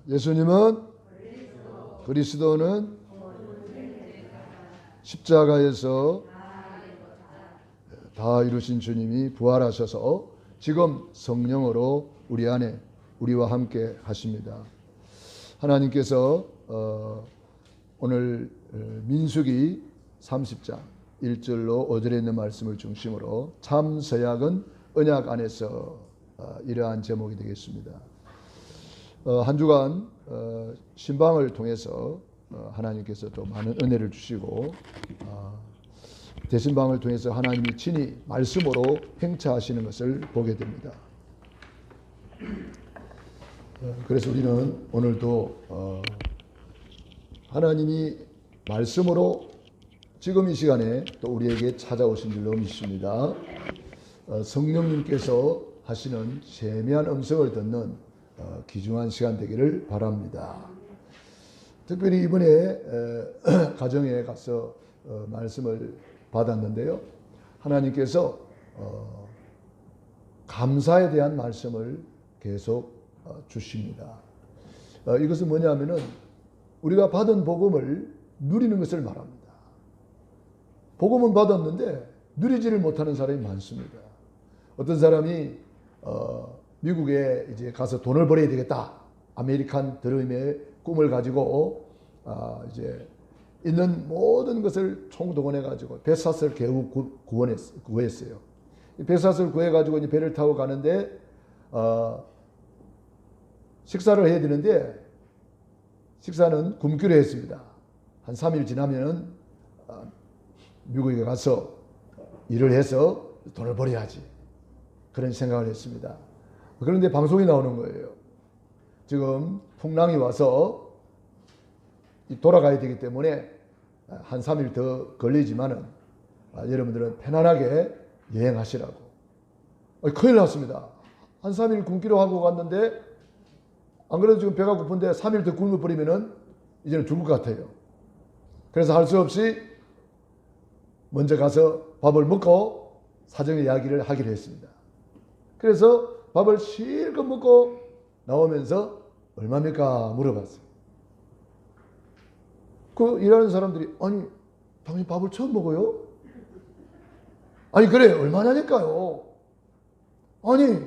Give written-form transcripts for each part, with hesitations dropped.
예수님은 그리스도는 십자가에서 다 이루신 주님이 부활하셔서 지금 성령으로 우리 안에 우리와 함께 하십니다. 하나님께서 오늘 민수기 30장 1절로 5절에 있는 말씀을 중심으로 참 서약은 언약 안에서 이러한 제목이 되겠습니다. 한 주간 신방을 통해서 하나님께서 또 많은 은혜를 주시고 대신방을 통해서 하나님이 친히 말씀으로 행차하시는 것을 보게 됩니다. 그래서 우리는 오늘도 하나님이 말씀으로 지금 이 시간에 또 우리에게 찾아오신 줄로 믿습니다. 성령님께서 하시는 세미한 음성을 듣는 귀중한 시간 되기를 바랍니다. 특별히 이번에 가정에 가서 말씀을 받았는데요. 하나님께서 감사에 대한 말씀을 계속 주십니다. 이것은 뭐냐면은 우리가 받은 복음을 누리는 것을 말합니다. 복음은 받았는데 누리지를 못하는 사람이 많습니다. 어떤 사람이 미국에 이제 가서 돈을 벌어야 되겠다. 아메리칸 드림의 꿈을 가지고 이제 있는 모든 것을 총동원해 가지고 배삿을 겨우 구했어요. 배삿을 구해 가지고 이제 배를 타고 가는데 식사를 해야 되는데 식사는 굶기로 했습니다. 한 3일 지나면은 미국에 가서 일을 해서 돈을 벌어야지. 그런 생각을 했습니다. 그런데 방송이 나오는 거예요. 지금 풍랑이 와서 돌아가야 되기 때문에 한 3일 더 걸리지만은 여러분들은 편안하게 여행하시라고. 큰일 났습니다. 한 3일 굶기로 하고 갔는데 안 그래도 지금 배가 고픈데 3일 더 굶어버리면은 이제는 죽을 것 같아요. 그래서 할 수 없이 먼저 가서 밥을 먹고 사정 이야기를 하기로 했습니다. 그래서 밥을 실컷 먹고 나오면서 얼마입니까? 물어봤어요. 그 일하는 사람들이 아니 당신 밥을 처음 먹어요? 아니 그래 얼마냐니까요. 아니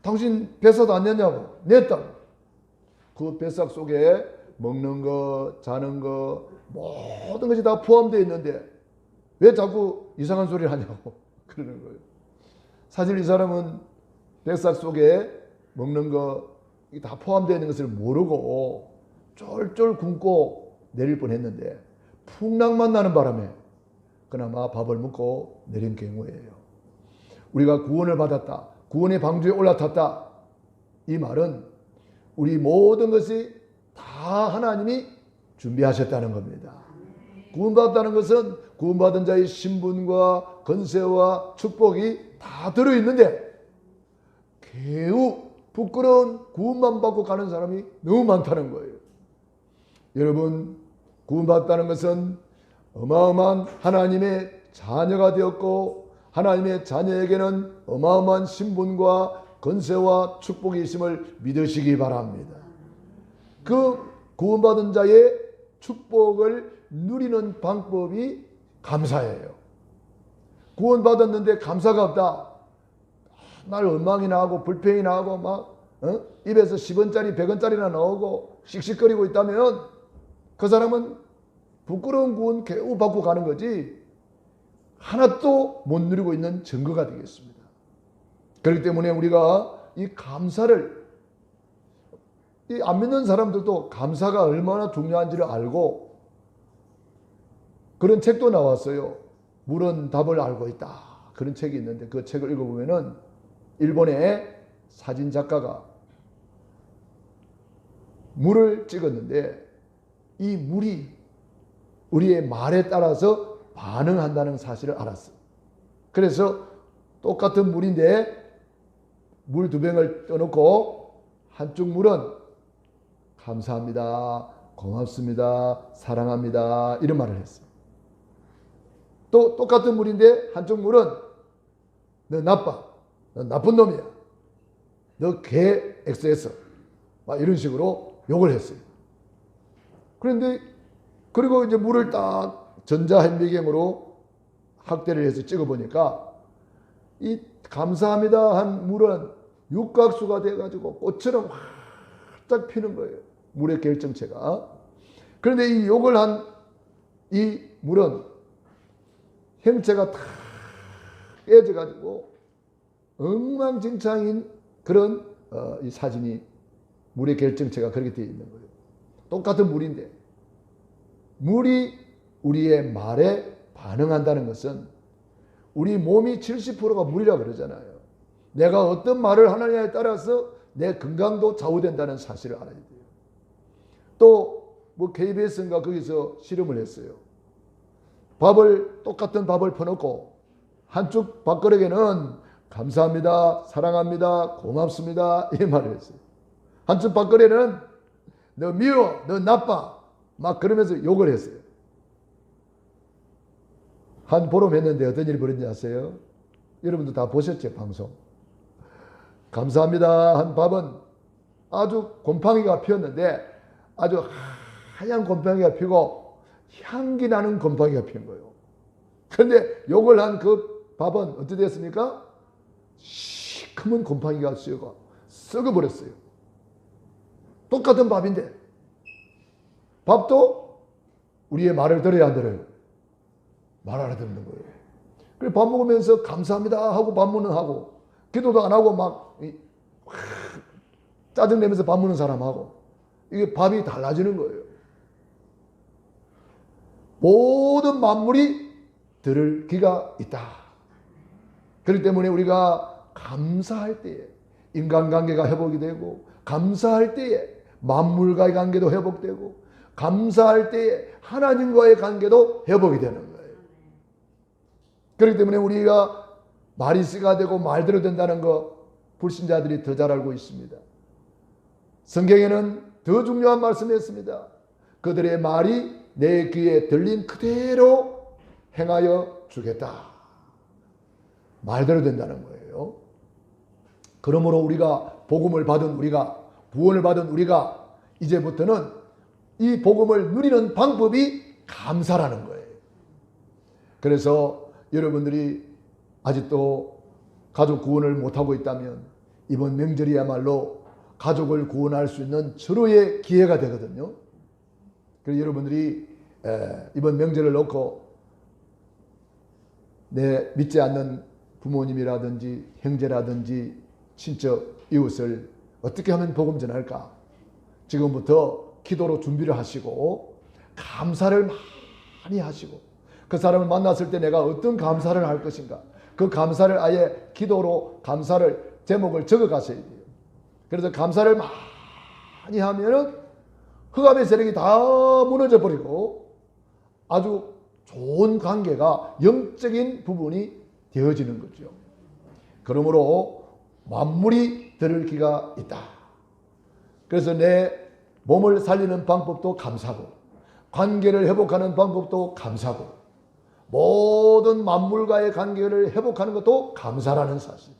당신 배삭 안 냈냐고. 냈다고. 그 배삭 속에 먹는 거 자는 거 모든 것이 다 포함되어 있는데 왜 자꾸 이상한 소리를 하냐고 그러는 거예요. 사실 이 사람은 배삭 속에 먹는 거 다 포함되어 있는 것을 모르고 쫄쫄 굶고 내릴 뻔했는데 풍랑만 나는 바람에 그나마 밥을 먹고 내린 경우예요. 우리가 구원을 받았다. 구원의 방주에 올라탔다. 이 말은 우리 모든 것이 다 하나님이 준비하셨다는 겁니다. 구원받았다는 것은 구원받은 자의 신분과 권세와 축복이 다 들어있는데 겨우 부끄러운 구원만 받고 가는 사람이 너무 많다는 거예요. 여러분 구원받았다는 것은 어마어마한 하나님의 자녀가 되었고 하나님의 자녀에게는 어마어마한 신분과 권세와 축복이 있음을 믿으시기 바랍니다. 그 구원받은 자의 축복을 누리는 방법이 감사예요. 구원받았는데 감사가 없다. 날 원망이나 하고 불평이나 하고 막 입에서 10원짜리 100원짜리나 나오고 씩씩거리고 있다면 그 사람은 부끄러운 구원 겨우 받고 가는 거지 하나도 못 누리고 있는 증거가 되겠습니다. 그렇기 때문에 우리가 이 감사를 이 안 믿는 사람들도 감사가 얼마나 중요한지를 알고 그런 책도 나왔어요. 물은 답을 알고 있다. 그런 책이 있는데 그 책을 읽어보면은 일본의 사진 작가가 물을 찍었는데 이 물이 우리의 말에 따라서 반응한다는 사실을 알았어요. 그래서 똑같은 물인데 물 2병을 떠놓고 한쪽 물은 감사합니다, 고맙습니다, 사랑합니다 이런 말을 했어요. 또 똑같은 물인데 한쪽 물은 너 나빠, 너 나쁜 놈이야, 너 개 XS 막 이런 식으로 욕을 했어요. 그런데 그리고 이제 물을 딱 전자현미경으로 확대를 해서 찍어보니까 이 감사합니다 한 물은 육각수가 돼가지고 꽃처럼 활짝 피는 거예요. 물의 결정체가. 그런데 이 욕을 한 이 물은 형체가 다 깨져가지고 엉망진창인 그런 이 사진이 물의 결정체가 그렇게 되어 있는 거예요. 똑같은 물인데 물이 우리의 말에 반응한다는 것은 우리 몸이 70%가 물이라고 그러잖아요. 내가 어떤 말을 하느냐에 따라서 내 건강도 좌우된다는 사실을 알아야 돼요. 또 뭐 KBS인가 거기서 실험을 했어요. 똑같은 밥을 퍼놓고 한쪽 밥그릇에는 감사합니다, 사랑합니다, 고맙습니다 이 말을 했어요. 한쪽 밥그릇에는 너 미워, 너 나빠 막 그러면서 욕을 했어요. 한 보름 했는데 어떤 일이 벌어진지 아세요? 여러분도 다 보셨죠, 방송. 감사합니다 한 밥은 아주 곰팡이가 피었는데 아주 하얀 곰팡이가 피고 향기 나는 곰팡이가 피는 거예요. 그런데 욕을 한 그 밥은 어떻게 됐습니까? 시커먼 곰팡이가 썩어버렸어요. 똑같은 밥인데 밥도 우리의 말을 들어야 안 들어요? 말 알아듣는 거예요. 그래서 밥 먹으면서 감사합니다 하고 밥 먹는 하고 기도도 안 하고 막 짜증내면서 밥 먹는 사람하고 이게 밥이 달라지는 거예요. 모든 만물이 들을 귀가 있다. 그렇기 때문에 우리가 감사할 때에 인간관계가 회복이 되고 감사할 때에 만물과의 관계도 회복되고 감사할 때에 하나님과의 관계도 회복이 되는 거예요. 그렇기 때문에 우리가 말이 씨가 되고 말대로 된다는 거 불신자들이 더 잘 알고 있습니다. 성경에는 더 중요한 말씀이 있습니다. 그들의 말이 내 귀에 들린 그대로 행하여 주겠다. 말대로 된다는 거예요. 그러므로 우리가 복음을 받은 우리가 구원을 받은 우리가 이제부터는 이 복음을 누리는 방법이 감사라는 거예요. 그래서 여러분들이 아직도 가족 구원을 못하고 있다면 이번 명절이야말로 가족을 구원할 수 있는 절호의 기회가 되거든요. 그래서 여러분들이 이번 명절을 놓고 내 믿지 않는 부모님이라든지 형제라든지 친척, 이웃을 어떻게 하면 복음 전할까? 지금부터 기도로 준비를 하시고 감사를 많이 하시고 그 사람을 만났을 때 내가 어떤 감사를 할 것인가? 그 감사를 아예 기도로 감사를 제목을 적어 가셔야 돼요. 그래서 감사를 많이 하면은 흑암의 세력이 다 무너져 버리고 아주 좋은 관계가 영적인 부분이 되어지는 거죠. 그러므로 만물이 들을 귀가 있다. 그래서 내 몸을 살리는 방법도 감사고 관계를 회복하는 방법도 감사고 모든 만물과의 관계를 회복하는 것도 감사라는 사실.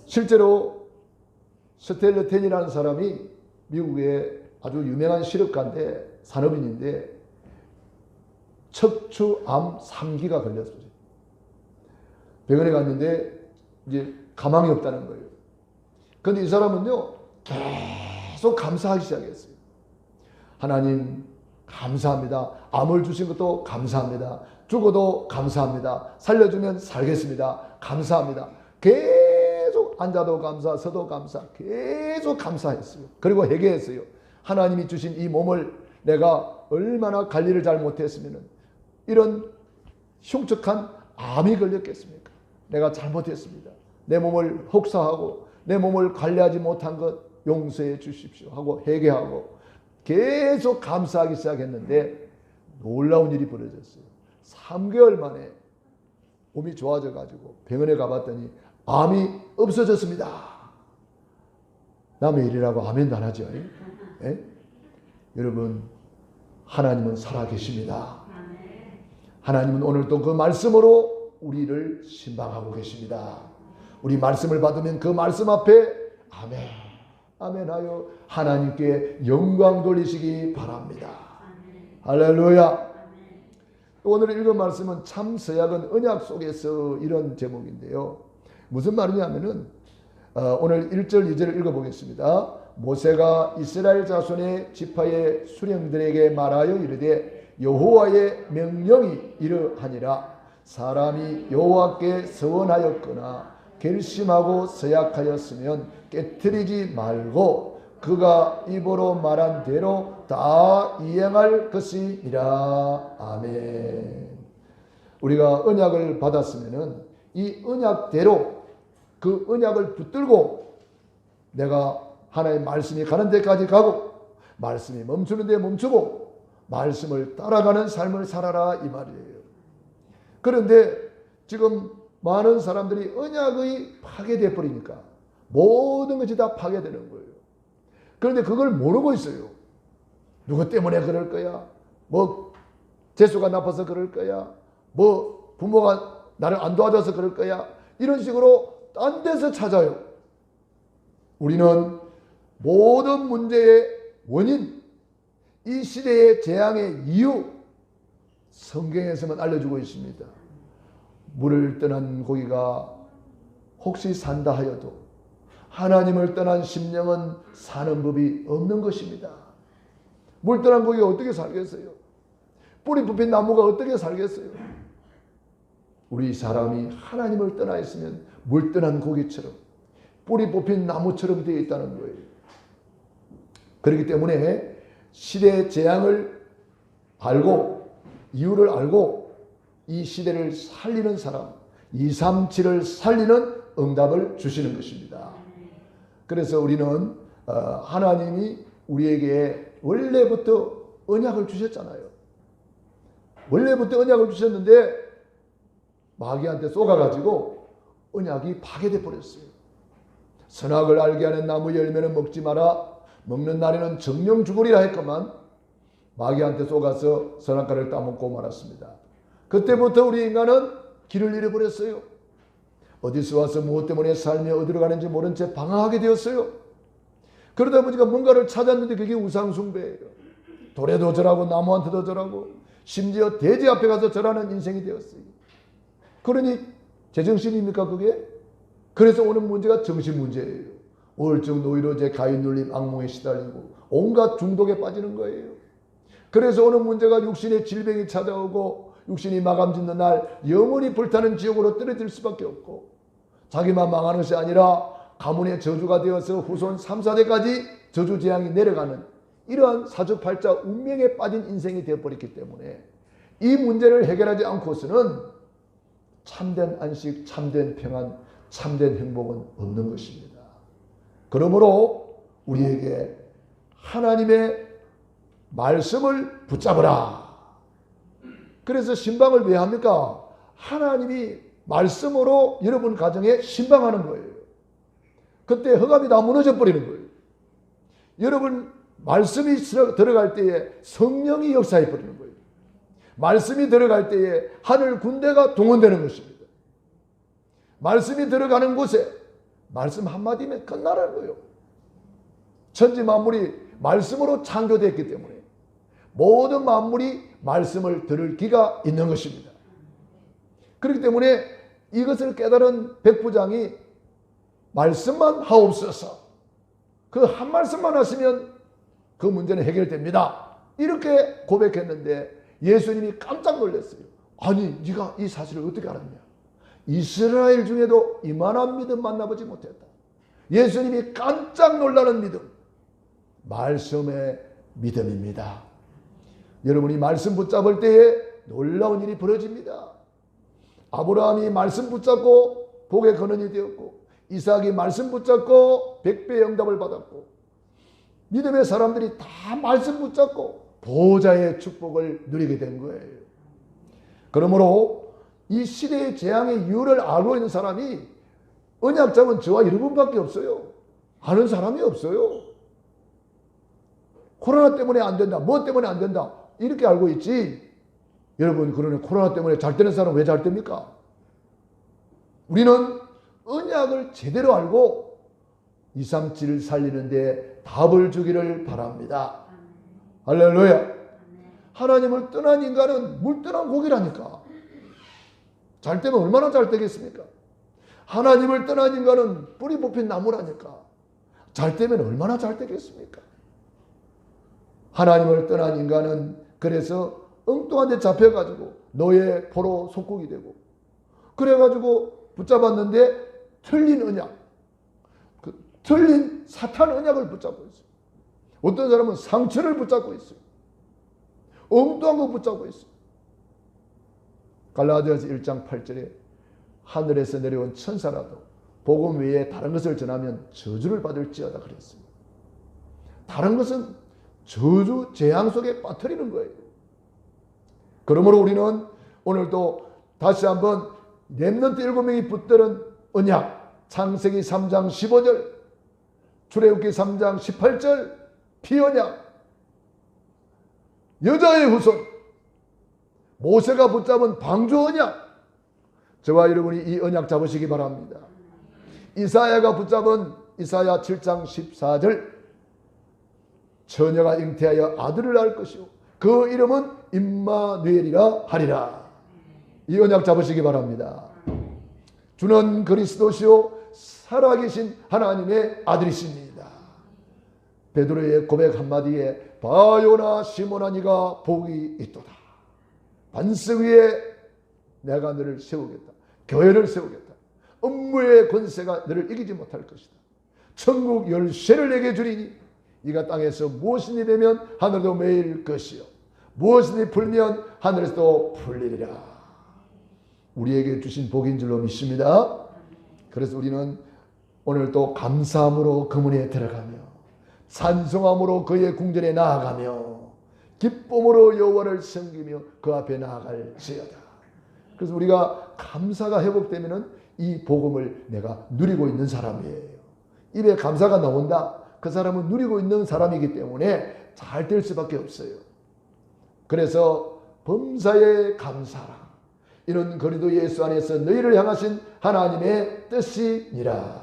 실제로 스텔러텐이라는 사람이 미국의 아주 유명한 실업가인데 산업인인데 척추암 3기가 걸렸어요. 병원에 갔는데 이제 가망이 없다는 거예요. 그런데 이 사람은요 계속 감사하기 시작했어요. 하나님 감사합니다. 암을 주신 것도 감사합니다. 죽어도 감사합니다. 살려주면 살겠습니다. 감사합니다. 계속 앉아도 감사, 서도 감사, 계속 감사했어요. 그리고 회개했어요. 하나님이 주신 이 몸을 내가 얼마나 관리를 잘 못했으면 이런 흉측한 암이 걸렸겠습니까? 내가 잘못했습니다. 내 몸을 혹사하고 내 몸을 관리하지 못한 것 용서해 주십시오 하고 회개하고 계속 감사하기 시작했는데 놀라운 일이 벌어졌어요. 3개월 만에 몸이 좋아져 가지고 병원에 가봤더니 암이 없어졌습니다. 남의 일이라고 아멘도 안 하죠. 예? 여러분 하나님은 살아계십니다. 하나님은 오늘도 그 말씀으로 우리를 신방하고 계십니다. 우리 말씀을 받으면 그 말씀 앞에 아멘, 아멘하여 하나님께 영광 돌리시기 바랍니다. 할렐루야. 오늘 읽은 말씀은 참 서약은 언약 속에서 이런 제목인데요. 무슨 말이냐면은 오늘 1절 2절을 읽어보겠습니다. 모세가 이스라엘 자손의 지파의 수령들에게 말하여 이르되 여호와의 명령이 이러하니라. 사람이 여호와께 서원하였거나 결심하고 서약하였으면 깨트리지 말고 그가 입으로 말한 대로 다 이행할 것이니라. 아멘. 우리가 언약을 받았으면은 이 언약대로 그 언약을 붙들고 내가 하나님의 말씀이 가는 데까지 가고 말씀이 멈추는 데 멈추고 말씀을 따라가는 삶을 살아라 이 말이에요. 그런데 지금 많은 사람들이 언약이 파괴되어 버리니까 모든 것이 다 파괴되는 거예요. 그런데 그걸 모르고 있어요. 누구 때문에 그럴 거야? 뭐 재수가 나빠서 그럴 거야? 뭐 부모가 나를 안 도와줘서 그럴 거야? 이런 식으로 딴 데서 찾아요. 우리는 모든 문제의 원인, 이 시대의 재앙의 이유 성경에서만 알려주고 있습니다. 물을 떠난 고기가 혹시 산다 하여도 하나님을 떠난 심령은 사는 법이 없는 것입니다. 물 떠난 고기가 어떻게 살겠어요? 뿌리 뽑힌 나무가 어떻게 살겠어요? 우리 사람이 하나님을 떠나 있으면 물 떠난 고기처럼 뿌리 뽑힌 나무처럼 되어 있다는 거예요. 그렇기 때문에 시대의 재앙을 알고 이유를 알고 이 시대를 살리는 사람 237을 살리는 응답을 주시는 것입니다. 그래서 우리는 하나님이 우리에게 원래부터 언약을 주셨잖아요. 원래부터 언약을 주셨는데 마귀한테 쏘가가지고 언약이 파괴돼 버렸어요. 선악을 알게 하는 나무 열매는 먹지 마라. 먹는 날에는 정령 죽으리라 했건만 마귀한테 쏘가서 선악과를 따먹고 말았습니다. 그때부터 우리 인간은 길을 잃어버렸어요. 어디서 와서 무엇 때문에 살며 어디로 가는지 모른 채 방황하게 되었어요. 그러다 보니까 뭔가를 찾았는데 그게 우상숭배예요. 돌에도 절하고 나무한테도 절하고 심지어 돼지 앞에 가서 절하는 인생이 되었어요. 그러니 제정신입니까 그게? 그래서 오는 문제가 정신 문제예요. 우울증, 노이로제, 가위눌림, 악몽에 시달리고 온갖 중독에 빠지는 거예요. 그래서 오는 문제가 육신의 질병이 찾아오고 육신이 마감짓는 날 영원히 불타는 지옥으로 떨어질 수밖에 없고 자기만 망하는 것이 아니라 가문의 저주가 되어서 후손 3, 4대까지 저주 재앙이 내려가는 이러한 사주팔자 운명에 빠진 인생이 되어버렸기 때문에 이 문제를 해결하지 않고서는 참된 안식, 참된 평안, 참된 행복은 없는 것입니다. 그러므로 우리에게 하나님의 말씀을 붙잡으라. 그래서 신방을 왜 합니까? 하나님이 말씀으로 여러분 가정에 신방하는 거예요. 그때 허감이 다 무너져 버리는 거예요. 여러분 말씀이 들어갈 때에 성령이 역사해 버리는 거예요. 말씀이 들어갈 때에 하늘 군대가 동원되는 것입니다. 말씀이 들어가는 곳에 말씀 한마디면 끝나는 거예요. 천지 만물이 말씀으로 창조됐기 때문에 모든 만물이 말씀을 들을 기가 있는 것입니다. 그렇기 때문에 이것을 깨달은 백부장이 말씀만 하옵소서. 그 한 말씀만 하시면 그 문제는 해결됩니다. 이렇게 고백했는데 예수님이 깜짝 놀랐어요. 아니 네가 이 사실을 어떻게 알았냐? 이스라엘 중에도 이만한 믿음 만나보지 못했다. 예수님이 깜짝 놀라는 믿음. 말씀의 믿음입니다. 여러분이 말씀 붙잡을 때에 놀라운 일이 벌어집니다. 아브라함이 말씀 붙잡고 복의 근원이 되었고 이삭이 말씀 붙잡고 100배의 응답을 받았고 믿음의 사람들이 다 말씀 붙잡고 보호자의 축복을 누리게 된 거예요. 그러므로 이 시대의 재앙의 이유를 알고 있는 사람이 언약자는 저와 여러분밖에 없어요. 아는 사람이 없어요. 코로나 때문에 안 된다. 뭐 때문에 안 된다. 이렇게 알고 있지. 여러분 그러네 코로나 때문에 잘 되는 사람은 왜 잘 됩니까? 우리는 언약을 제대로 알고 237을 살리는데 답을 주기를 바랍니다. 할렐루야. 하나님을 떠난 인간은 물 떠난 고기라니까. 잘 되면 얼마나 잘 되겠습니까? 하나님을 떠난 인간은 뿌리 뽑힌 나무라니까. 잘 되면 얼마나 잘 되겠습니까? 하나님을 떠난 인간은 그래서 엉뚱한 데 잡혀가지고 노예 포로 속국이 되고, 그래가지고 붙잡았는데 틀린 언약, 틀린 사탄 언약을 붙잡고 있어요. 어떤 사람은 상처를 붙잡고 있어요. 엉뚱한 거 붙잡고 있어요. 갈라디아서 1장 8절에 하늘에서 내려온 천사라도 복음 외에 다른 것을 전하면 저주를 받을지어다 그랬습니다. 다른 것은 저주, 재앙 속에 빠뜨리는 거예요. 그러므로 우리는 오늘도 다시 한번 렘넌트 7명이 붙드는 언약, 창세기 3장 15절, 출애굽기 3장 18절, 피언약, 여자의 후손, 모세가 붙잡은 방주 언약, 저와 여러분이 이 언약 잡으시기 바랍니다. 이사야가 붙잡은 이사야 7장 14절, 처녀가 잉태하여 아들을 낳을 것이요 그 이름은 임마누엘이라 하리라. 이 언약 잡으시기 바랍니다. 주는 그리스도시요 살아계신 하나님의 아들이십니다. 베드로의 고백 한마디에 바요나 시몬아 네가 복이 있도다. 반석 위에 내가 너를 세우겠다. 교회를 세우겠다. 음부의 권세가 너를 이기지 못할 것이다. 천국 열쇠를 내게 주리니 네가 땅에서 무엇이니 되면 하늘도 매일 것이요 무엇이니 풀면 하늘에서도 풀리리라. 우리에게 주신 복인 줄로 믿습니다. 그래서 우리는 오늘 또 감사함으로 그 문에 들어가며 찬송함으로 그의 궁전에 나아가며 기쁨으로 여호와를 섬기며 그 앞에 나아갈지어다. 그래서 우리가 감사가 회복되면은 이 복음을 내가 누리고 있는 사람이에요. 입에 감사가 나온다. 그 사람은 누리고 있는 사람이기 때문에 잘 될 수밖에 없어요. 그래서 범사에 감사라. 이는 그리스도 예수 안에서 너희를 향하신 하나님의 뜻이니라.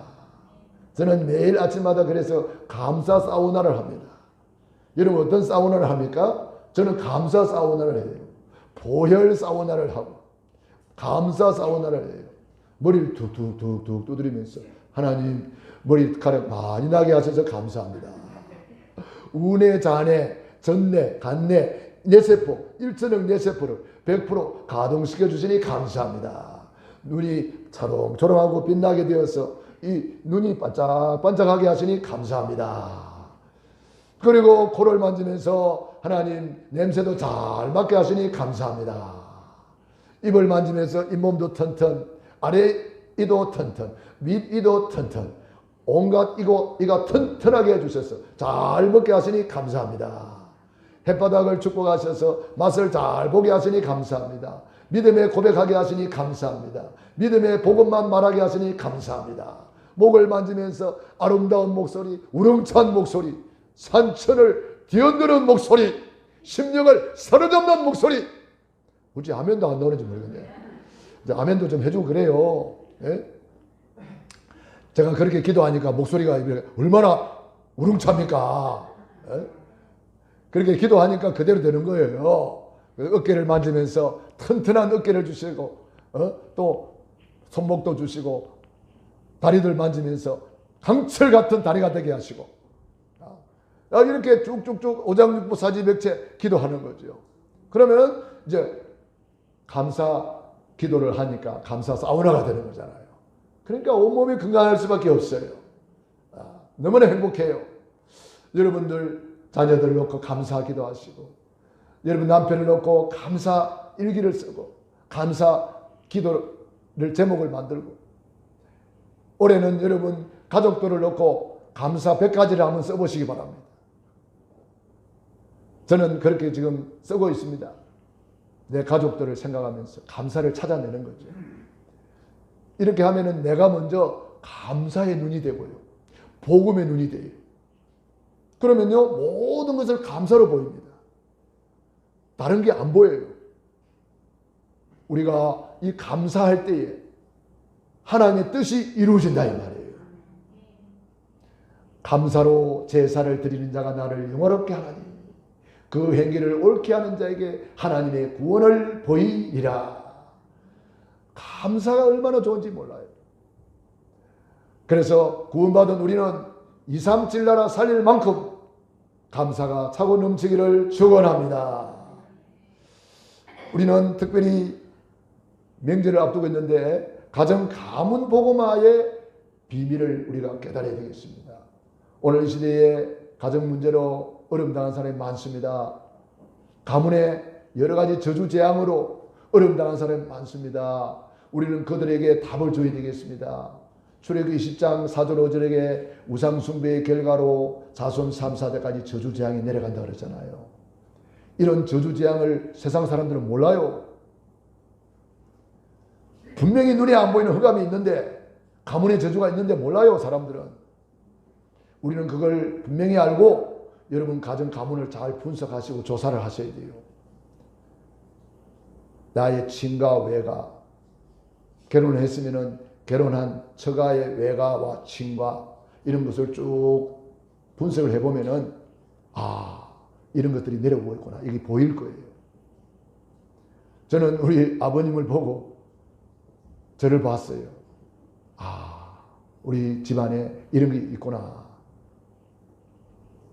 저는 매일 아침마다 그래서 감사 사우나를 합니다. 여러분 어떤 사우나를 합니까? 저는 감사 사우나를 해요. 보혈 사우나를 하고 감사 사우나를 해요. 머리를 툭툭툭툭 두드리면서 하나님 머리카락 많이 나게 하셔서 감사합니다. 운의 잔해, 전내, 간내, 뇌세포, 1천억 뇌세포를 100% 가동시켜 주시니 감사합니다. 눈이 초롱초롱하고 빛나게 되어서 이 눈이 반짝반짝하게 하시니 감사합니다. 그리고 코를 만지면서 하나님 냄새도 잘 맡게 하시니 감사합니다. 입을 만지면서 잇몸도 튼튼, 아래 이도 튼튼, 밑 이도 튼튼, 온갖 이가 튼튼하게 해주셔서 잘 먹게 하시니 감사합니다. 햇바닥을 축복하셔서 맛을 잘 보게 하시니 감사합니다. 믿음에 고백하게 하시니 감사합니다. 믿음의 복음만 말하게 하시니 감사합니다. 목을 만지면서 아름다운 목소리, 우렁찬 목소리, 산천을 뒤흔드는 목소리, 심령을 사로잡는 목소리. 어찌 아멘도 안 나오는지 모르겠네. 이제 아멘도 좀 해주고 그래요. 예? 제가 그렇게 기도하니까 목소리가 얼마나 우렁찹니까? 예? 그렇게 기도하니까 그대로 되는 거예요. 어깨를 만지면서 튼튼한 어깨를 주시고, 또 손목도 주시고, 다리들 만지면서 강철 같은 다리가 되게 하시고, 이렇게 쭉쭉쭉 오장육부 사지백체 기도하는 거죠. 그러면 이제 감사 기도를 하니까 감사 사우나가 되는 거잖아요. 그러니까 온몸이 건강할 수밖에 없어요. 너무나 행복해요. 여러분들 자녀들을 놓고 감사 기도하시고, 여러분 남편을 놓고 감사 일기를 쓰고, 감사 기도를 제목을 만들고, 올해는 여러분 가족들을 놓고 감사 100가지를 한번 써보시기 바랍니다. 저는 그렇게 지금 쓰고 있습니다. 내 가족들을 생각하면서 감사를 찾아내는 거죠. 이렇게 하면은 내가 먼저 감사의 눈이 되고요. 복음의 눈이 돼요. 그러면요, 모든 것을 감사로 보입니다. 다른 게 안 보여요. 우리가 이 감사할 때에 하나님의 뜻이 이루어진다 이 말이에요. 감사로 제사를 드리는 자가 나를 영화롭게 하나니 그 행위를 옳게 하는 자에게 하나님의 구원을 보이리라. 감사가 얼마나 좋은지 몰라요. 그래서 구원받은 우리는 237 나라 살릴 만큼 감사가 차고 넘치기를 축원합니다. 우리는 특별히 명절을 앞두고 있는데 가정 가문 복음화의 비밀을 우리가 깨달아야 되겠습니다. 오늘 이 시대에 가정 문제로 어려움 당한 사람이 많습니다. 가문의 여러 가지 저주 재앙으로 어려움 당한 사람이 많습니다. 우리는 그들에게 답을 줘야 되겠습니다. 출애굽기 20장 4절 5절에게 우상 숭배의 결과로 자손 3, 4대까지 저주 재앙이 내려간다 그러잖아요. 이런 저주 재앙을 세상 사람들은 몰라요. 분명히 눈에 안 보이는 흑암이 있는데, 가문의 저주가 있는데 몰라요, 사람들은. 우리는 그걸 분명히 알고 여러분 가정 가문을 잘 분석하시고 조사를 하셔야 돼요. 나의 친가 외가, 결혼을 했으면은 결혼한 처가의 외가와 친가 이런 것을 쭉 분석을 해보면은 이런 것들이 내려오고 있구나, 이게 보일 거예요. 저는 우리 아버님을 보고 저를 봤어요. 우리 집안에 이런 게 있구나.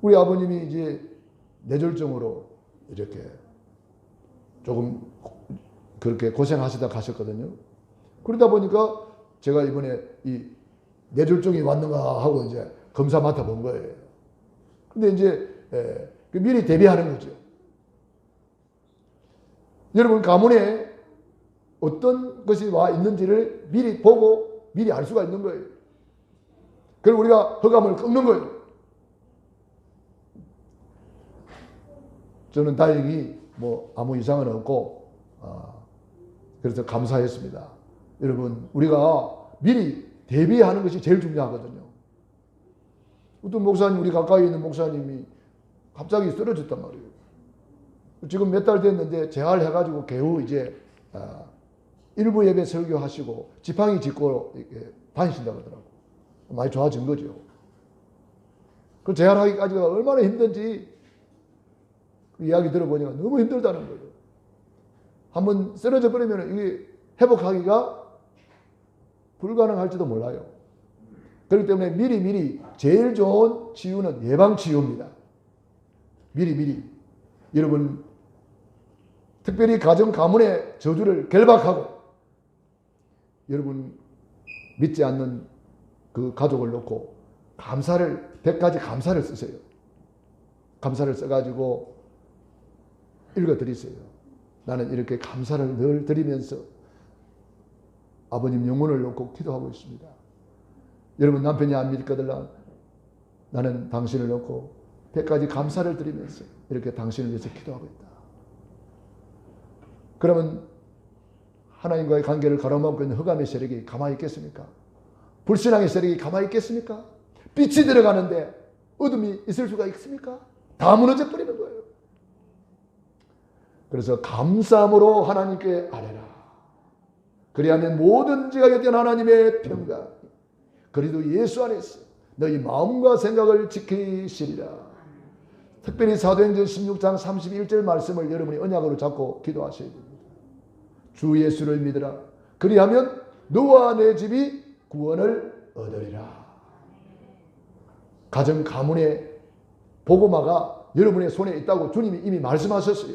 우리 아버님이 이제 뇌졸중으로 이렇게 조금 그렇게 고생하시다 가셨거든요. 그러다 보니까 제가 이번에 이 뇌졸중이 왔는가 하고 이제 검사 맡아본 거예요. 근데 이제 미리 대비하는 거죠. 여러분 가문에 어떤 것이 와 있는지를 미리 보고 미리 알 수가 있는 거예요. 그리고 우리가 흑암을 꺾는 거예요. 저는 다행히 뭐 아무 이상은 없고 그래서 감사했습니다. 여러분 우리가 미리 대비하는 것이 제일 중요하거든요. 어떤 목사님, 우리 가까이 있는 목사님이 갑자기 쓰러졌단 말이에요. 지금 몇 달 됐는데 재활해가지고 겨우 이제 일부 예배 설교하시고 지팡이 짚고 다니신다고 하더라고요. 많이 좋아진 거죠. 그 재활하기까지가 얼마나 힘든지 그 이야기 들어보니까 너무 힘들다는 거예요. 한번 쓰러져 버리면 이게 회복하기가 불가능할지도 몰라요. 그렇기 때문에 미리 제일 좋은 치유는 예방치유입니다. 미리 여러분 특별히 가정 가문의 저주를 결박하고 여러분 믿지 않는 그 가족을 놓고 100가지 감사를 쓰세요. 감사를 써가지고 읽어드리세요. 나는 이렇게 감사를 늘 드리면서 아버님 영혼을 놓고 기도하고 있습니다. 여러분 남편이 안 믿거든 나는 당신을 놓고 100가지 감사를 드리면서 이렇게 당신을 위해서 기도하고 있다. 그러면 하나님과의 관계를 가로막고 있는 흑암의 세력이 가만히 있겠습니까? 불신앙의 세력이 가만히 있겠습니까? 빛이 들어가는데 어둠이 있을 수가 있습니까? 다 무너져 버리는 거예요. 그래서 감사함으로 하나님께 아뢰라. 그리하면 모든 지가 곁에 하나님의 평강, 그리도 예수 안에서 너희 마음과 생각을 지키시리라. 특별히 사도행전 16장 31절 말씀을 여러분이 언약으로 잡고 기도하셔야 됩니다. 주 예수를 믿으라. 그리하면 너와 내 집이 구원을 얻으리라. 가정 가문의 복음화가 여러분의 손에 있다고 주님이 이미 말씀하셨어요.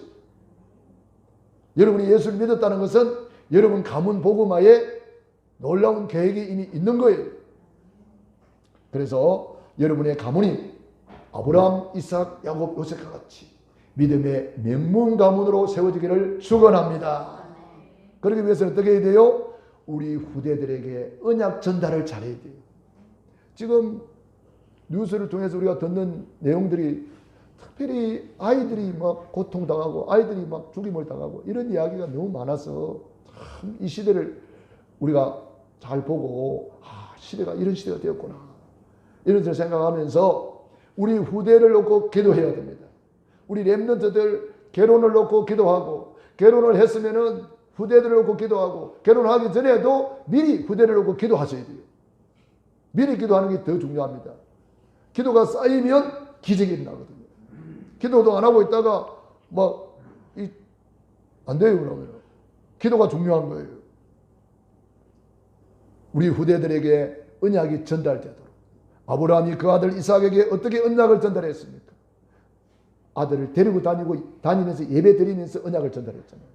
여러분이 예수를 믿었다는 것은 여러분 가문 복음화에 놀라운 계획이 이미 있는 거예요. 그래서 여러분의 가문이 아브라함, 이삭, 야곱, 요셉과 같이 믿음의 명문 가문으로 세워지기를 축원합니다. 그러기 위해서는 어떻게 해야 돼요? 우리 후대들에게 언약 전달을 잘해야 돼요. 지금 뉴스를 통해서 우리가 듣는 내용들이 특별히 아이들이 막 고통당하고 아이들이 막 죽임을 당하고 이런 이야기가 너무 많아서 참 이 시대를 우리가 잘 보고 시대가 이런 시대가 되었구나 이런 것을 생각하면서 우리 후대를 놓고 기도해야 됩니다. 우리 렘넌트들 결혼을 놓고 기도하고 결혼을 했으면은 후대들을 놓고 기도하고 결혼하기 전에도 미리 후대를 놓고 기도하셔야 돼요. 미리 기도하는 게 더 중요합니다. 기도가 쌓이면 기적이 일어나거든요. 기도도 안 하고 있다가 안 돼요. 그러면 기도가 중요한 거예요. 우리 후대들에게 언약이 전달되도록 아브라함이 그 아들 이삭에게 어떻게 언약을 전달했습니까? 아들을 데리고 다니면서 예배 드리면서 언약을 전달했잖아요.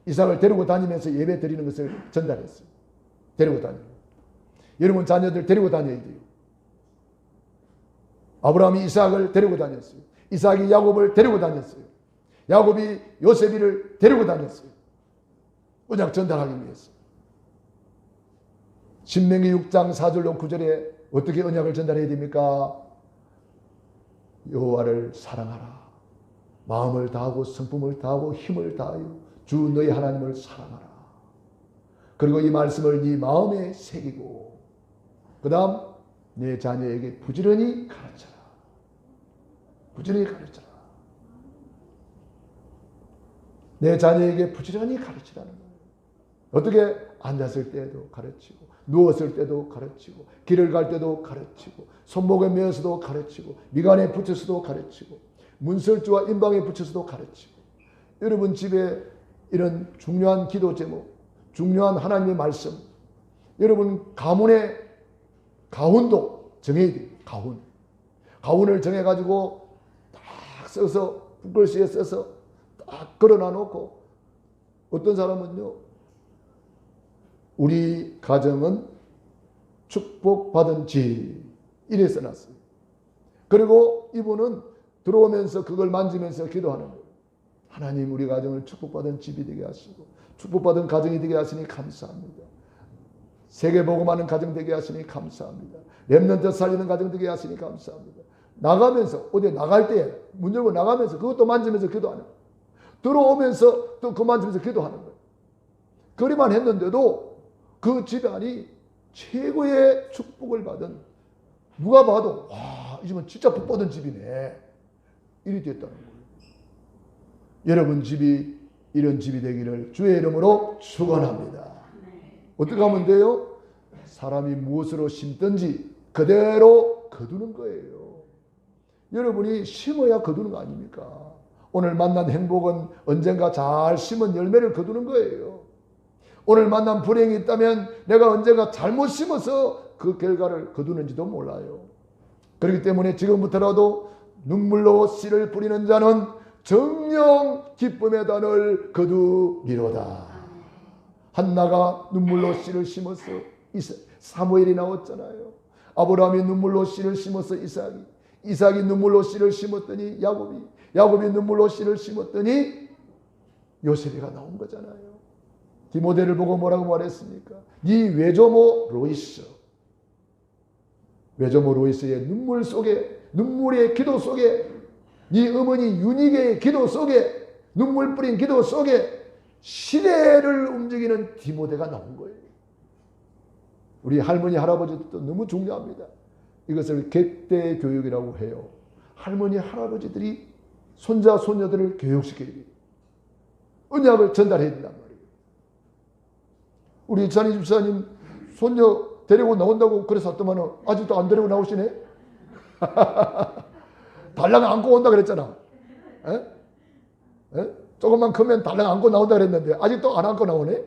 이삭을 데리고 다니면서 예배 드리는 것을 전달했어요. 데리고 다니고. 여러분 자녀들 데리고 다녀야 돼요. 아브라함이 이삭을 데리고 다녔어요. 이삭이 야곱을 데리고 다녔어요. 야곱이 요셉이를 데리고 다녔어요. 언약 전달하기 위해서. 신명기 6장 4절로 9절에 어떻게 언약을 전달해야 됩니까? 여호와를 사랑하라. 마음을 다하고 성품을 다하고 힘을 다하여 주 너희 하나님을 사랑하라. 그리고 이 말씀을 네 마음에 새기고 그 다음 내 자녀에게 부지런히 가르쳐라. 부지런히 가르쳐라. 내 자녀에게 부지런히 가르치라는 거예요. 어떻게 앉았을 때도 가르치고 누웠을 때도 가르치고 길을 갈 때도 가르치고 손목에 메어서도 가르치고 미간에 붙여서도 가르치고 문설주와 인방에 붙여서도 가르치고 여러분 집에 이런 중요한 기도 제목, 중요한 하나님의 말씀, 여러분 가문의 가훈도 정해야 돼요. 가훈을 정해가지고 딱 써서 붓글씨에 써서 딱 걸어놔 놓고 어떤 사람은요 우리 가정은 축복받은 집 이래 써놨어요. 그리고 이분은 들어오면서 그걸 만지면서 기도하는 거예요. 하나님 우리 가정을 축복받은 집이 되게 하시고 축복받은 가정이 되게 하시니 감사합니다. 세계복음하는 가정 되게 하시니 감사합니다. 렘넌트 살리는 가정 되게 하시니 감사합니다. 나가면서 어디 나갈 때 문 열고 나가면서 그것도 만지면서 기도하는 거예요. 들어오면서 또 그 만지면서 기도하는 거예요. 그리만 했는데도 그 집안이 최고의 축복을 받은 누가 봐도 와, 이 집은 진짜 복 받은 집이네. 이리 됐다는 거예요. 여러분 집이 이런 집이 되기를 주의 이름으로 축원합니다. 어떻게 하면 돼요? 사람이 무엇으로 심든지 그대로 거두는 거예요. 여러분이 심어야 거두는 거 아닙니까? 오늘 만난 행복은 언젠가 잘 심은 열매를 거두는 거예요. 오늘 만난 불행이 있다면 내가 언젠가 잘못 심어서 그 결과를 거두는지도 몰라요. 그렇기 때문에 지금부터라도 눈물로 씨를 뿌리는 자는 정녕 기쁨의 단을 거두리로다. 한나가 눈물로 씨를 심어서 사무엘이 나왔잖아요. 아브라함이 눈물로 씨를 심어서 이삭이 눈물로 씨를 심었더니 야곱이 눈물로 씨를 심었더니 요셉이가 나온 거잖아요. 디모데를 보고 뭐라고 말했습니까? 네 외조모 로이스의 눈물 속에, 눈물의 기도 속에, 네 어머니 유니게의 기도 속에, 눈물 뿌린 기도 속에 시대를 움직이는 디모데가 나온 거예요. 우리 할머니 할아버지도 너무 중요합니다. 이것을 객대 교육이라고 해요. 할머니 할아버지들이 손자 손녀들을 교육시켜야 돼요. 언약을 전달해야 된단 말이에요. 우리 이찬희 집사님 손녀 데리고 나온다고 그래서 왔더만 아직도 안 데리고 나오시네. 달랑 안고 온다 그랬잖아. 에? 조금만 크면 달랑 안고 나온다 그랬는데 아직도 안 안고 나오네.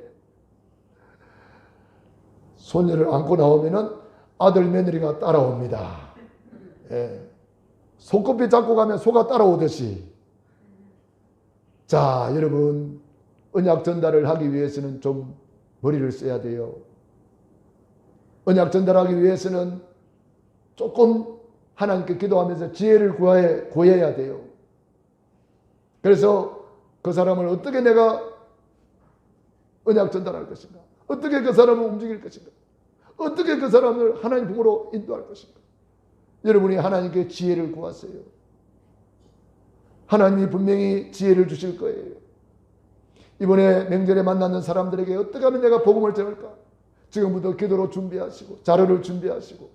손녀를 안고 나오면은 아들 며느리가 따라옵니다. 예. 손꼽이 잡고 가면 소가 따라오듯이. 자, 여러분 언약 전달을 하기 위해서는 좀 머리를 써야 돼요. 언약 전달하기 위해서는 조금 하나님께 기도하면서 지혜를 구해야 돼요. 그래서 그 사람을 어떻게 내가 언약 전달할 것인가? 어떻게 그 사람을 움직일 것인가? 어떻게 그 사람을 하나님 품으로 인도할 것인가? 여러분이 하나님께 지혜를 구하세요. 하나님이 분명히 지혜를 주실 거예요. 이번에 명절에 만나는 사람들에게 어떻게 하면 내가 복음을 전할까? 지금부터 기도로 준비하시고 자료를 준비하시고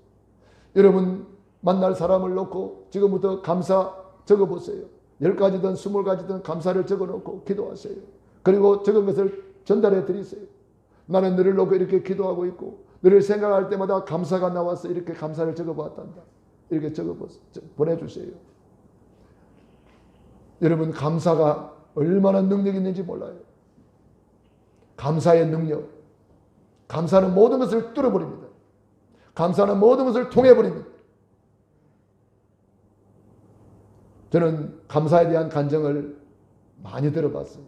여러분 만날 사람을 놓고 지금부터 감사 적어보세요. 10가지든 20가지든 감사를 적어놓고 기도하세요. 그리고 적은 것을 전달해 드리세요. 나는 너를 놓고 이렇게 기도하고 있고 너를 생각할 때마다 감사가 나와서 이렇게 감사를 적어봤단다. 이렇게 보내주세요. 여러분, 감사가 얼마나 능력이 있는지 몰라요. 감사의 능력. 감사는 모든 것을 뚫어버립니다. 감사는 모든 것을 통해버립니다. 저는 감사에 대한 간증을 많이 들어봤어요.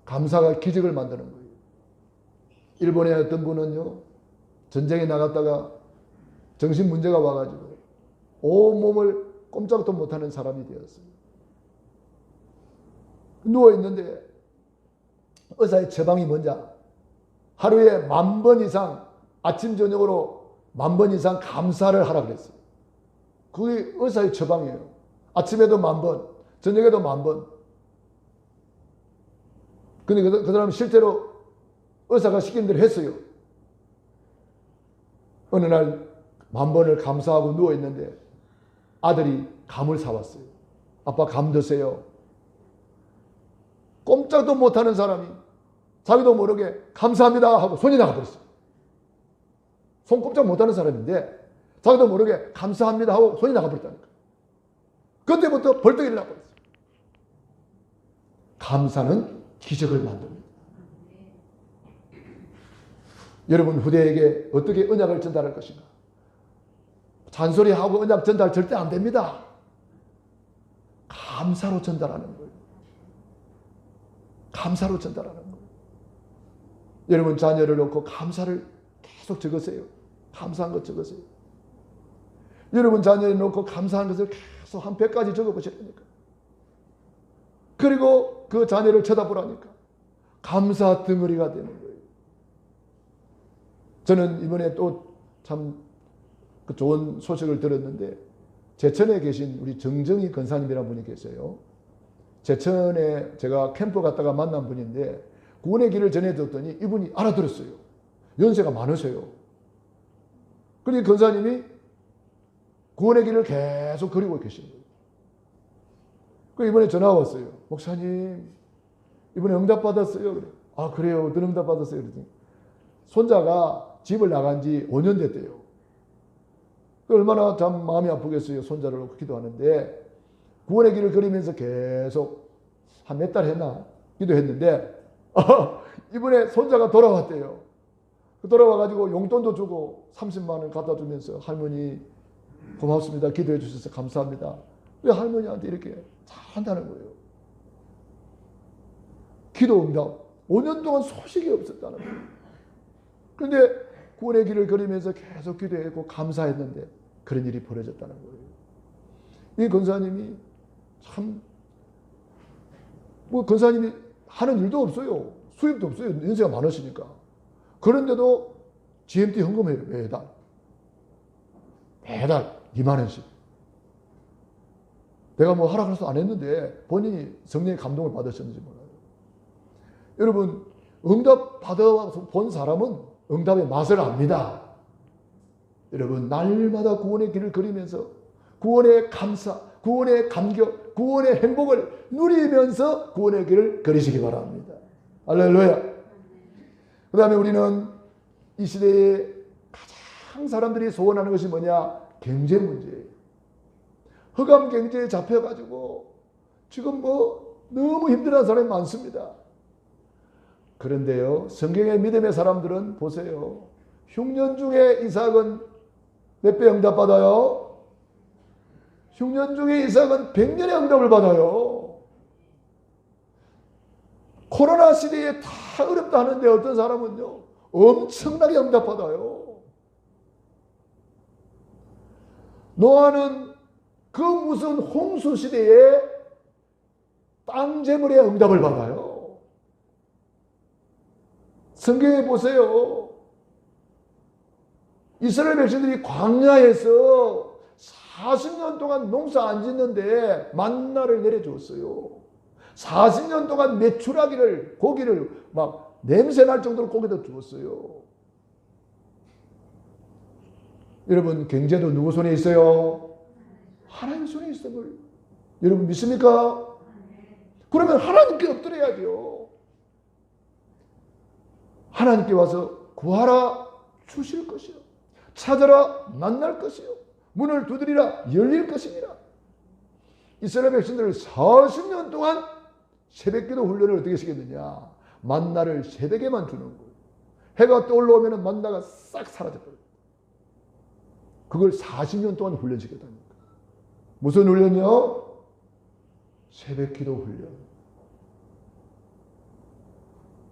감사가 기적을 만드는 거예요. 일본의 어떤 분은요, 전쟁에 나갔다가 정신 문제가 와가지고 온몸을 꼼짝도 못하는 사람이 되었어요. 누워있는데 의사의 처방이 뭔지 하루에 10,000번 이상, 아침 저녁으로 10,000번 이상 감사를 하라 그랬어요. 그게 의사의 처방이에요. 아침에도 10,000번, 저녁에도 10,000번. 근데 그 사람은 실제로 의사가 시킨 대로 했어요. 어느 날 10,000번을 감사하고 누워있는데 아들이 감을 사왔어요. 아빠 감 드세요. 꼼짝도 못하는 사람이 자기도 모르게 감사합니다 하고 손이 나가버렸어요. 손 꼼짝 못하는 사람인데 자기도 모르게 감사합니다 하고 손이 나가버렸다니까. 그때부터 벌떡 일어나버렸어요. 감사는 기적을 만듭니다. 여러분, 후대에게 어떻게 언약을 전달할 것인가? 잔소리하고 언약 전달 절대 안 됩니다. 감사로 전달하는 거예요. 감사로 전달하는 거예요. 여러분, 자녀를 놓고 감사를 계속 적으세요. 감사한 것 적으세요. 여러분, 자녀를 놓고 감사한 것을 계속 한 100가지 적어보시라니까. 그리고 그 자녀를 쳐다보라니까. 감사 덩어리가 되는 거예요. 저는 이번에 또 참 좋은 소식을 들었는데, 제천에 계신 우리 정정희 권사님이라는 분이 계세요. 제천에 제가 캠프 갔다가 만난 분인데 구원의 길을 전해줬더니 이분이 알아들었어요. 연세가 많으세요. 그러니 권사님이 구원의 길을 계속 그리고 계신 거예요. 그 이번에 전화가 왔어요. 목사님, 이번에 응답 받았어요. 그래. 아, 그래요? 어떤 응답 받았어요? 그랬더니 손자가 집을 나간 지 5년 됐대요. 얼마나 참 마음이 아프겠어요. 손자를 놓고 기도하는데 구원의 길을 그리면서 계속 한 몇 달 했나 기도했는데 이번에 손자가 돌아왔대요. 돌아와가지고 용돈도 주고 30만 원 갖다 주면서 할머니 고맙습니다. 기도해 주셔서 감사합니다. 왜 할머니한테 이렇게 잘한다는 거예요. 기도 응답. 5년 동안 소식이 없었다는 거예요. 그런데 구원의 길을 그리면서 계속 기도했고 감사했는데 그런 일이 벌어졌다는 거예요. 이 권사님이 참, 권사님이 하는 일도 없어요. 수입도 없어요. 연세가 많으시니까. 그런데도 GMT 헌금해요. 매달. 매달 2만 원씩. 내가 뭐 하라 그래서 안 했는데 본인이 성령의 감동을 받으셨는지 몰라요. 여러분, 응답 받아본 사람은 응답의 맛을 압니다. 여러분, 날마다 구원의 길을 그리면서 구원의 감사, 구원의 감격, 구원의 행복을 누리면서 구원의 길을 걸으시기 바랍니다. 할렐루야. 그 다음에 우리는 이 시대에 가장 사람들이 소원하는 것이 뭐냐? 경제 문제예요. 흑암 경제에 잡혀가지고 지금 너무 힘들어하는 사람이 많습니다. 그런데요, 성경의 믿음의 사람들은 보세요. 흉년 중에 이삭은 몇 배 응답 받아요? 흉년 중에 이삭은 100년의 응답을 받아요. 코로나 시대에 다 어렵다 하는데 어떤 사람은요, 엄청나게 응답 받아요. 노아는 그 무슨 홍수 시대에 땅 재물의 응답을 받아요. 성경에 보세요. 이스라엘 백성들이 광야에서 40년 동안 농사 안 짓는데 만나를 내려줬어요. 40년 동안 메추라기를, 고기를 막 냄새 날 정도로 고기도 주었어요. 여러분, 경제도 누구 손에 있어요? 하나님 손에 있어요. 여러분 믿습니까? 그러면 하나님께 엎드려야죠. 하나님께 와서 구하라 주실 것이요. 찾아라 만날 것이요. 문을 두드리라 열릴 것이니라. 이스라엘 백성들을 40년 동안 새벽기도 훈련을 어떻게 시켰느냐. 만나를 새벽에만 주는 거예요. 해가 떠올라오면 만나가 싹 사라져버려요. 그걸 40년 동안 훈련시켰다니까. 무슨 훈련이요? 새벽기도 훈련.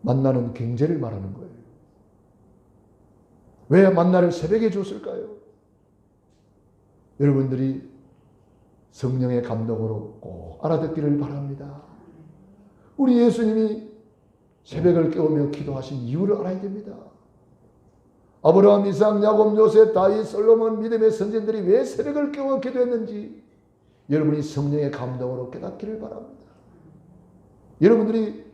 만나는 경제를 말하는 거예요. 왜 만나를 새벽에 줬을까요? 여러분들이 성령의 감동으로 꼭 알아듣기를 바랍니다. 우리 예수님이 새벽을 깨우며 기도하신 이유를 알아야 됩니다. 아브라함, 이삭, 야곱, 요셉, 다윗, 솔로몬 믿음의 선진들이 왜 새벽을 깨워 기도했는지 여러분이 성령의 감동으로 깨닫기를 바랍니다. 여러분들이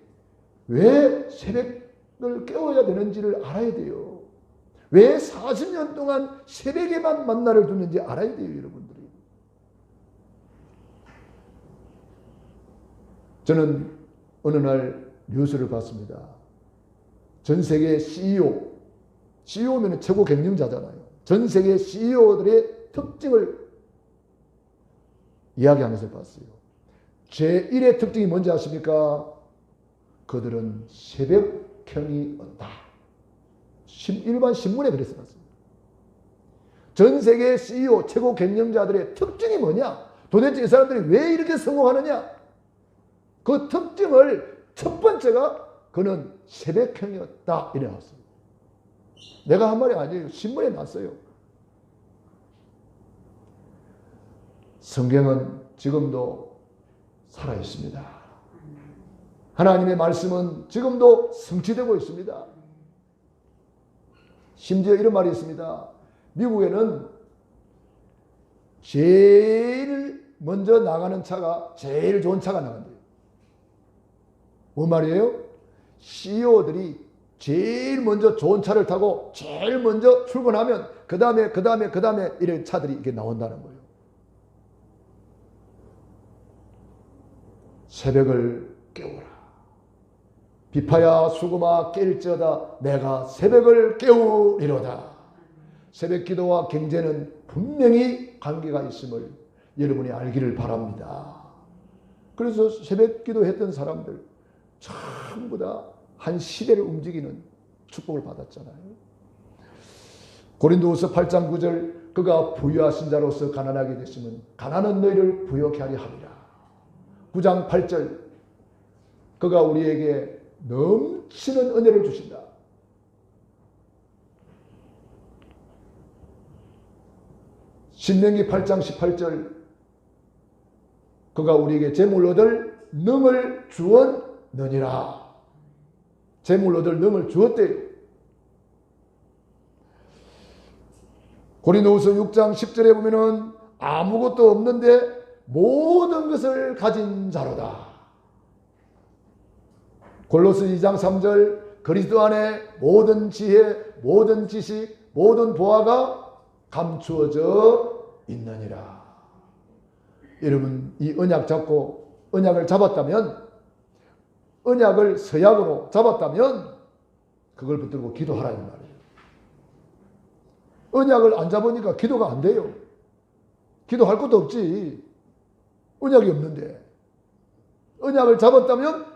왜 새벽을 깨워야 되는지를 알아야 돼요. 왜 40년 동안 새벽에만 만나를 두는지 알아야 돼요, 여러분들이. 저는 어느 날 뉴스를 봤습니다. 전 세계 CEO면 최고 경영자잖아요. 전 세계 CEO들의 특징을 이야기하면서 봤어요. 제1의 특징이 뭔지 아십니까? 그들은 새벽형이 없다. 일반 신문에 그래서 봤습니다. 전 세계 CEO, 최고 경영자들의 특징이 뭐냐? 도대체 이 사람들이 왜 이렇게 성공하느냐? 그 특징을 첫 번째가 그는 새벽형이었다. 이래 나왔어요. 내가 한 말이 아니에요. 신문에 났어요. 성경은 지금도 살아있습니다. 하나님의 말씀은 지금도 성취되고 있습니다. 심지어 이런 말이 있습니다. 미국에는 제일 먼저 나가는 차가 제일 좋은 차가 나간대요. 뭔 말이에요? CEO들이 제일 먼저 좋은 차를 타고 제일 먼저 출근하면 그 다음에 이런 차들이 이렇게 나온다는 거예요. 새벽을 깨우라. 비파야 수금아 깰지어다 내가 새벽을 깨우리로다. 새벽 기도와 경제는 분명히 관계가 있음을 여러분이 알기를 바랍니다. 그래서 새벽 기도했던 사람들 전부 다 한 시대를 움직이는 축복을 받았잖아요. 고린도후서 8장 9절 그가 부유하신 자로서 가난하게 됐으면 가난한 너희를 부유하게 하려 함이라. 9장 8절 그가 우리에게 넘치는 은혜를 주신다. 신명기 8장 18절 그가 우리에게 재물 얻을 능을 주었느니라. 재물 얻을 능을 주었대요. 고린도후서 6장 10절에 보면은 아무것도 없는데 모든 것을 가진 자로다. 골로새 2장 3절 그리스도 안에 모든 지혜, 모든 지식, 모든 보화가 감추어져 있느니라. 여러분 이 언약 잡고 언약을 잡았다면 언약을 서약으로 잡았다면 그걸 붙들고 기도하라 이 말이에요. 언약을 안 잡으니까 기도가 안 돼요. 기도할 것도 없지. 언약이 없는데. 언약을 잡았다면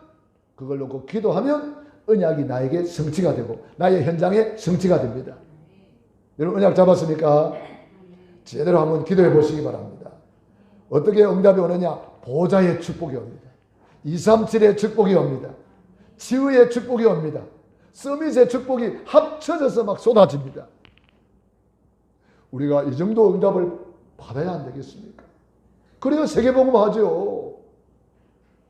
그걸 놓고 기도하면 언약이 나에게 성취가 되고 나의 현장에 성취가 됩니다. 여러분 언약 잡았습니까? 제대로 한번 기도해 보시기 바랍니다. 어떻게 응답이 오느냐? 보좌의 축복이 옵니다. 237의 축복이 옵니다. 치유의 축복이 옵니다. 서밋의 축복이 합쳐져서 막 쏟아집니다. 우리가 이 정도 응답을 받아야 안 되겠습니까? 그래야 세계복음 하죠.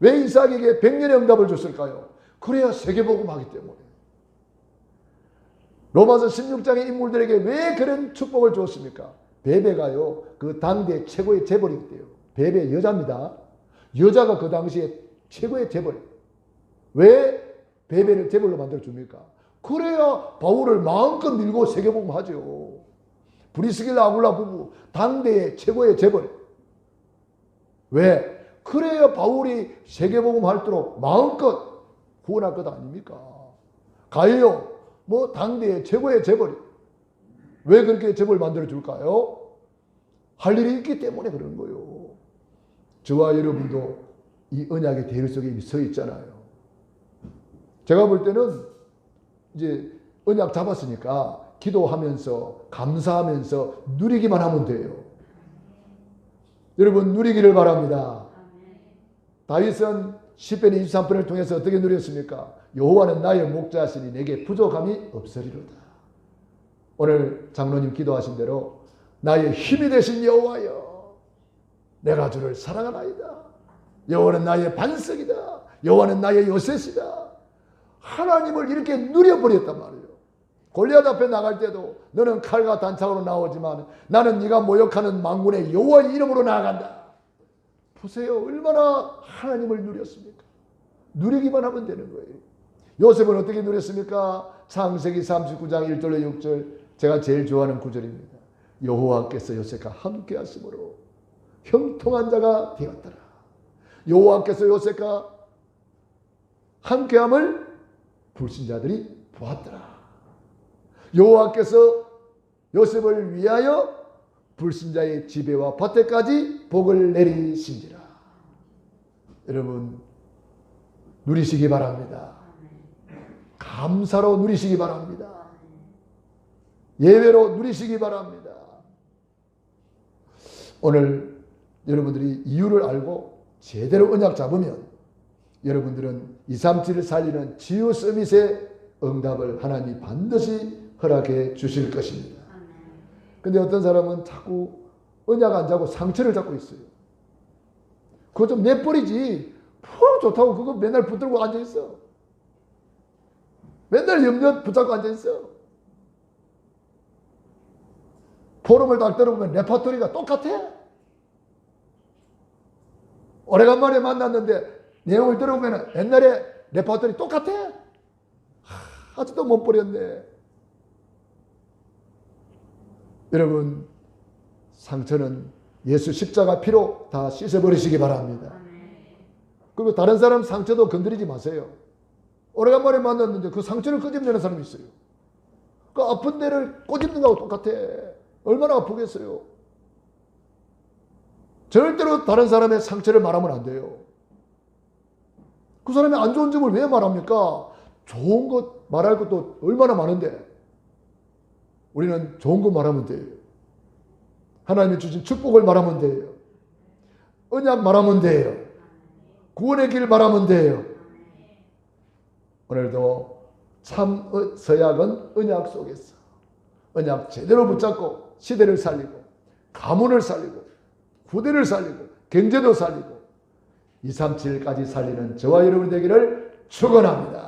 왜 이삭에게 100년의 응답을 줬을까요? 그래야 세계복음 하기 때문에. 로마서 16장의 인물들에게 왜 그런 축복을 주었습니까? 베베가요 그 당대 최고의 재벌이기 때문에. 베베 여자입니다. 여자가 그 당시에 최고의 재벌. 왜 베베를 재벌로 만들어 줍니까? 그래야 바울을 마음껏 밀고 세계복음 하죠. 브리스길라 아굴라 부부 당대의 최고의 재벌. 왜? 그래야 바울이 세계복음 할도록 마음껏 구원할 것 아닙니까? 가이오 뭐 당대의 최고의 재벌. 왜 그렇게 재벌 만들어 줄까요? 할 일이 있기 때문에 그런 거예요. 저와 여러분도 이 언약의 대열 속에 이미 서 있잖아요. 제가 볼 때는 이제 언약 잡았으니까 기도하면서 감사하면서 누리기만 하면 돼요. 여러분 누리기를 바랍니다. 다윗은 시편 23편을 통해서 어떻게 누렸습니까? 여호와는 나의 목자시니 내게 부족함이 없으리로다. 오늘 장로님 기도하신 대로 나의 힘이 되신 여호와여, 내가 주를 사랑하나이다. 여호와는 나의 반석이다. 여호와는 나의 요새시다. 하나님을 이렇게 누려버렸단 말이에요. 골리앗 앞에 나갈 때도 너는 칼과 단창으로 나오지만 나는 네가 모욕하는 만군의 여호와의 이름으로 나아간다. 보세요. 얼마나 하나님을 누렸습니까? 누리기만 하면 되는 거예요. 요셉은 어떻게 누렸습니까? 창세기 39장 1절로 6절, 제가 제일 좋아하는 구절입니다. 여호와께서 요셉과 함께 하심으로 형통한 자가 되었더라. 여호와께서 요셉과 함께함을 불신자들이 보았더라. 여호와께서 요셉을 위하여 불신자의 지배와 밭에까지 복을 내리신지라. 여러분 누리시기 바랍니다. 감사로 누리시기 바랍니다. 예외로 누리시기 바랍니다. 오늘 여러분들이 이유를 알고 제대로 언약 잡으면 여러분들은 237을 살리는 치유 서밋의 응답을 하나님이 반드시 허락해 주실 것입니다. 근데 어떤 사람은 자꾸 언약 안 잡고 상처를 잡고 있어요. 그거 좀 내버리지. 좋다고 그거 맨날 붙들고 앉아있어. 맨날 염려 붙잡고 앉아있어. 포럼을 딱 들어보면 레퍼토리가 똑같아. 오래간만에 만났는데 내용을 들어보면 옛날에 레퍼토리 똑같아. 아직도 못 버렸네. 여러분 상처는 예수 십자가 피로 다 씻어버리시기 바랍니다. 그리고 다른 사람 상처도 건드리지 마세요. 오래간만에 만났는데 그 상처를 끄집내는 사람이 있어요. 그 아픈 데를 꼬집는 거하고 똑같아. 얼마나 아프겠어요. 절대로 다른 사람의 상처를 말하면 안 돼요. 그 사람의 안 좋은 점을 왜 말합니까? 좋은 것 말할 것도 얼마나 많은데 우리는 좋은 것 말하면 돼요. 하나님이 주신 축복을 말하면 돼요. 언약 말하면 돼요. 구원의 길 말하면 돼요. 오늘도 참 서약은 언약 속에서 언약 제대로 붙잡고 시대를 살리고 가문을 살리고 후대를 살리고 경제도 살리고 237까지 살리는 저와 여러분이 되기를 축원합니다.